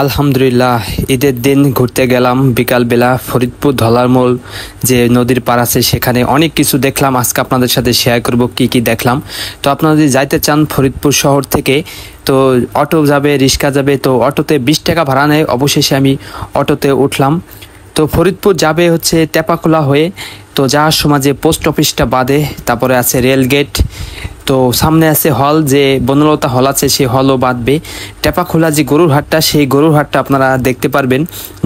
আলহামদুলিল্লাহ, ঈদের দিন ঘুরতে গেলাম বিকালবেলা ফরিদপুর ধলার মোল যে নদীর পার আছে সেখানে অনেক কিছু দেখলাম। আজকে আপনাদের সাথে শেয়ার করব কি কি দেখলাম। তো আপনারা যদি যাইতে চান ফরিদপুর শহর থেকে, তো অটো যাবে, রিক্সা যাবে। তো অটোতে 20 টাকা ভাড়া নেয়। অবশেষে আমি অটোতে উঠলাম। তো ফরিদপুর যাবে হচ্ছে টেপাখোলা হয়ে। তো যাওয়ার সময় যে পোস্ট অফিসটা বাদে, তারপরে আছে রেল গেট, তো সামনে আছে হল, যে বনলতা হল আছে সেই হলও বাঁধবে। টেপাখোলা যে গরুর হাটটা, সেই গরুর হাটটা আপনারা দেখতে পারবেন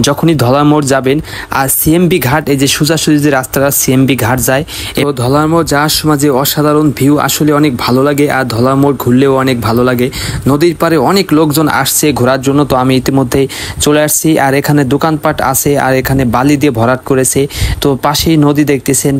যখনই ধলার মোড় যাবেন। আর সিএমবি ঘাট, এই যে সোজাসুজি যে রাস্তাটা সিএমবি ঘাট যায়, এবং ধলার মোড় যাওয়ার সময় যে অসাধারণ ভিউ, আসলে অনেক ভালো লাগে। আর ধলার মোড় ঘুরলেও অনেক ভালো লাগে। নদীর পাড়ে অনেক লোকজন আসছে ঘোরার জন্য, তো আমি ইতিমধ্যেই চলে আসছি। আর এখানে দোকানপাট আছে, আর এখানে বালি দিয়ে ভরাট করেছে। তো পাশেই নদী দেখতেছেন,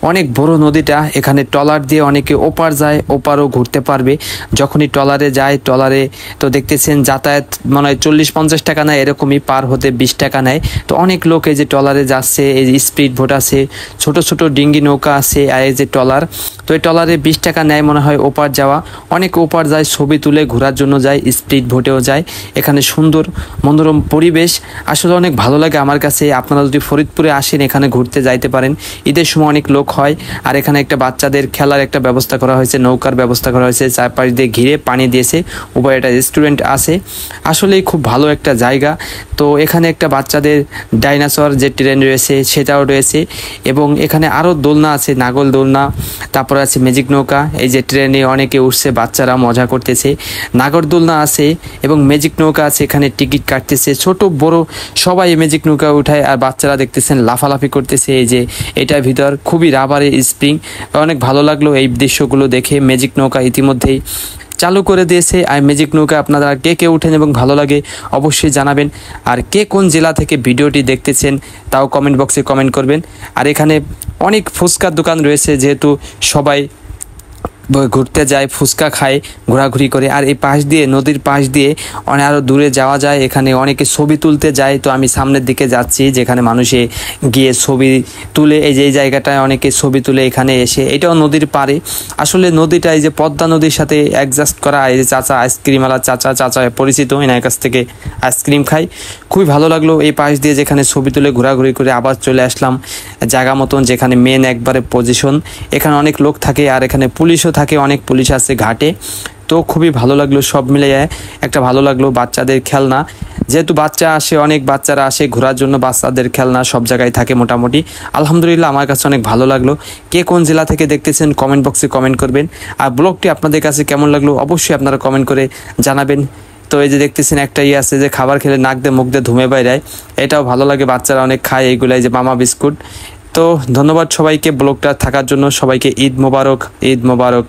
অনেক বড় নদীটা। এখানে ট্রলার দিয়ে অনেকে ওপার যায়, ওপারও ঘুরতে পারবে। যখনই ট্রলারে যায়, ট্রলারে তো দেখতেছেন যাতায়াত মনে হয় 40-50 টাকা নেয়, এরকমই পার হতে 20 টাকা নেয়। তো অনেক লোক এই যে ট্রলারে যাচ্ছে, এই যে স্পিড বোট আছে, ছোট ছোট ডিঙ্গি নৌকা আছে, আর এই যে ট্রলার। তো এই ট্রলারে 20 টাকা নেয় মনে হয় ওপার যাওয়া। অনেক ওপার যায়, ছবি তুলে ঘোরার জন্য যায়, স্পিড বোটেও যায়। এখানে সুন্দর মনোরম পরিবেশ, আসলে অনেক ভালো লাগে আমার কাছে। আপনারা যদি ফরিদপুরে আসেন, এখানে ঘুরতে যাইতে পারেন। ঈদের সময় অনেক লোক হয়। আর এখানে একটা বাচ্চাদের খেলার একটা ব্যবস্থা করা হয়েছে, নৌকার ব্যবস্থা করা হয়েছে, চারপাশ দিয়ে ঘিরে পানি দিয়েছে, উপরে একটা রেস্টুরেন্ট আছে। আসলেই খুব ভালো একটা জায়গা। তো এখানে একটা বাচ্চাদের ডাইনোসর যে ট্রেন রয়েছে সেটাও রয়েছে, এবং এখানে আরও দোলনা আছে, নাগল দোলনা, তারপরে আছে ম্যাজিক নৌকা। এই যে ট্রেনে অনেকে উঠছে, বাচ্চারা মজা করতেছে। নাগর দোলনা আছে এবং ম্যাজিক নৌকা আছে, এখানে টিকিট কাটতেছে। ছোট বড় সবাই ম্যাজিক নৌকা উঠায়, আর বাচ্চারা দেখতেছেন লাফালাফি করতেছে। এই যে এটার ভিতর খুবই রাবারে স্প্রিং, অনেক ভালো লাগলো এই দৃশ্যগুলো দেখে। ম্যাজিক নৌকা ইতিমধ্যেই চালু করে দিয়েছে। আর ম্যাজিক নৌকা আপনারা কে কে উঠেন এবং ভালো লাগে অবশ্যই জানাবেন। আর কে কোন জেলা থেকে ভিডিওটি দেখতেছেন তাও কমেন্ট বক্সে কমেন্ট করবেন। আর এখানে অনেক ফুচকার দোকান রয়েছে, যেহেতু সবাই ঘুরতে যায়, ফুচকা খায়, ঘোরাঘুরি করে। আর এই পাশ দিয়ে, নদীর পাশ দিয়ে অনেক আরও দূরে যাওয়া যায়। এখানে অনেকে ছবি তুলতে যায়। তো আমি সামনের দিকে যাচ্ছি, যেখানে মানুষে গিয়ে ছবি তুলে। এই যে এই জায়গাটায় অনেকে ছবি তুলে এখানে এসে। এটাও নদীর পাড়ে। আসলে নদীটা এই যে পদ্মা নদীর সাথে অ্যাডজাস্ট করা। এই যে চাচা আইসক্রিমওয়ালা চাচা পরিচিত, এনার কাছ থেকে আইসক্রিম খাই। খুবই ভালো লাগলো এই পাশ দিয়ে, যেখানে ছবি তুলে ঘোরাঘুরি করে আবার চলে আসলাম জায়গা মতন, যেখানে মেন একবারে পজিশন। এখানে অনেক লোক থাকে, আর এখানে পুলিশও থাকে, অনেক পুলিশ আছে ঘাটে। তো খুবই ভালো লাগলো, সব মিলে একটা ভালো লাগলো। বাচ্চাদের খেলনা, যেহেতু বাচ্চা আসে, অনেক বাচ্চারা আসে ঘোরার জন্য, বাচ্চাদের খেলনা সব জায়গায় থাকে মোটামুটি। আলহামদুলিল্লাহ, আমার কাছে অনেক ভালো লাগলো। কে কোন জেলা থেকে দেখতেছেন কমেন্ট বক্সে কমেন্ট করবেন। আর ব্লগটি আপনাদের কাছে কেমন লাগলো অবশ্যই আপনারা কমেন্ট করে জানাবেন। তো এই যে দেখতেছেন একটা আছে যে খাবার খেলে নাক দিয়ে মুখ দিয়ে ধুমে বাইরায়, এটাও ভালো লাগে, বাচ্চারা অনেক খায় এইগুলাই, যে মামা বিস্কুট। তো ধন্যবাদ সবাইকে ব্লগটা থাকার জন্য। সবাইকে ঈদ মোবারক, ঈদ মোবারক।